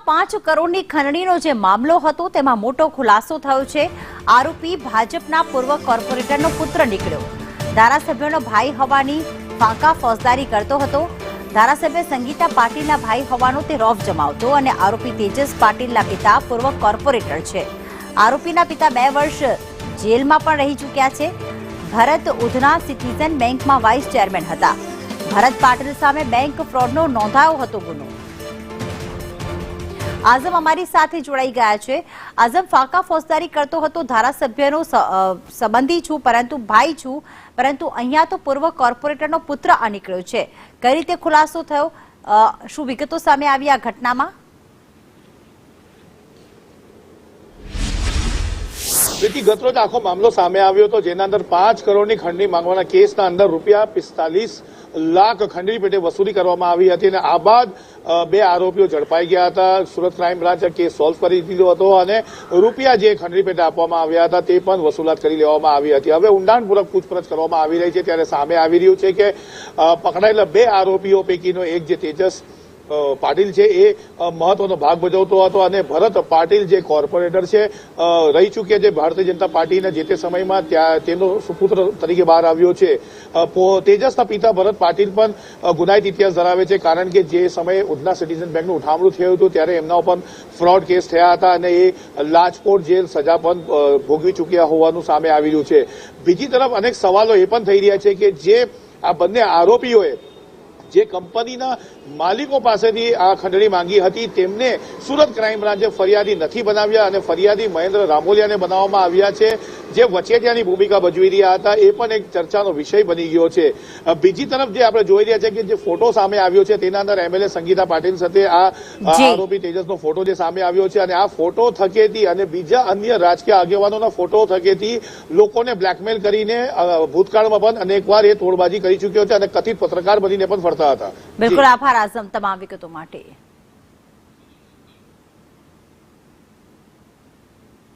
5 કરોડની ખંડણીનો જે મામલો હતો તેમાં મોટો ખુલાસો થયો છે। આરોપી ભાજપના પૂર્વ કોર્પોરેટરનો પુત્ર નીકળ્યો। ધારાસભ્યનો ભાઈ હોવાની ફાંકા ફોજદારી કરતો હતો। ધારાસભ્ય સંગીતા પાટીલના ભાઈ હોવાનો તે રોફ જમાવતો અને આરોપી તેજસ પાટીલના પિતા પૂર્વ કોર્પોરેટર છે। આરોપીના પિતા 2 વર્ષ જેલમાં પણ રહી ચૂક્યા છે। ભરત ઉધના સિટીઝન બેંકમાં વાઇસ ચેરમેન હતા। ભરત પાટીલ સામે બેંક ફ્રોડનો નોંધાયો હતો ગુનો। આઝમ અમારી સાથે જોડાઈ ગયા છે। આઝમ, ફાંકા ફોજદારી કરતો હતો, ધારાસભ્યનો સંબંધી છું પરંતુ ભાઈ છું, પરંતુ અહીંયા તો પૂર્વ કોર્પોરેટરનો પુત્ર આ નીકળ્યો છે। કઈ રીતે ખુલાસો થયો, શું વિગતો સામે આવી આ ઘટનામાં? ગતરોજ આખો મામલો સામે આવ્યો હતો, જેના અંદર 5 કરોડની ખંડણી માંગવાના કેસના અંદર ₹45 લાખ ખંડણી પેટે વસૂલી કરવામાં આવી હતી અને આ બાદ 2 આરોપીઓ ઝડપાઈ ગયા હતા। સુરત ક્રાઇમ બ્રાન્ચે કેસ સોલ્વ કરી દીધો હતો અને રૂપિયા જે ખંડણી પેટે આપવામાં આવ્યા હતા તે પણ વસૂલાત કરી લેવામાં આવી હતી। હવે ઊંડાણપૂર્વક પૂછપરછ કરવામાં આવી રહી છે, ત્યારે સામે આવી રહ્યું છે કે પકડાયેલા 2 આરોપીઓ પૈકીનો એક જે તેજસ પાટીલ છે એ મહત્વનો ભાગ ભજવતો હતો અને ભરત પાટીલ જે કોર્પોરેટર છે રહી ચૂક્યા છે ભારતીય જનતા પાર્ટીના જે તે સમયમાં ત્યાં તેનો સુપુત્ર તરીકે બહાર આવ્યો છે। તેજસના પિતા ભરત પાટીલ પણ ગુનાહિત ઇતિહાસ ધરાવે છે, કારણ કે જે સમયે ઉધના સિટીઝન બેંકનું ઉઠામણું થયું હતું ત્યારે એમના ઉપર ફ્રોડ કેસ થયા હતા અને એ લાજકોટ જેલ સજા પણ ભોગવી ચૂક્યા હોવાનું સામે આવી રહ્યું છે। બીજી તરફ અનેક સવાલો એ પણ થઈ રહ્યા છે કે જે આ બંને આરોપીઓએ જે કંપનીના માલિકો પાસેથી આ ખંડણી માંગી હતી તેમને સુરત ક્રાઇમ બ્રાન્ચે ફરિયાદી નથી બનાવ્યા અને ફરિયાદી મહેન્દ્ર રામોલિયાને બનાવવામાં આવ્યા છે, જે વચેટિયાની ભૂમિકા ભજવી રહ્યા હતા। એ પણ એક ચર્ચાનો વિષય બની ગયો છે। બીજી તરફ જે આપણે જોઈ રહ્યા છે કે જે ફોટો સામે આવ્યો છે તેના અંદર એમએલએ સંગીતા પાટીલ સાથે આ આરોપી તેજસનો ફોટો જે સામે આવ્યો છે અને આ ફોટો થકેથી અને બીજા અન્ય રાજકીય આગેવાનોના ફોટો થકેથી લોકોને બ્લેકમેલ કરીને ભૂતકાળમાં પણ અનેકવાર એ તોડબાજી કરી ચૂક્યો છે અને કથિત પત્રકાર બનીને પણ ફરતા હતા। બિલકુલ, આભાર આઝમ તમામ વિગતો માટે।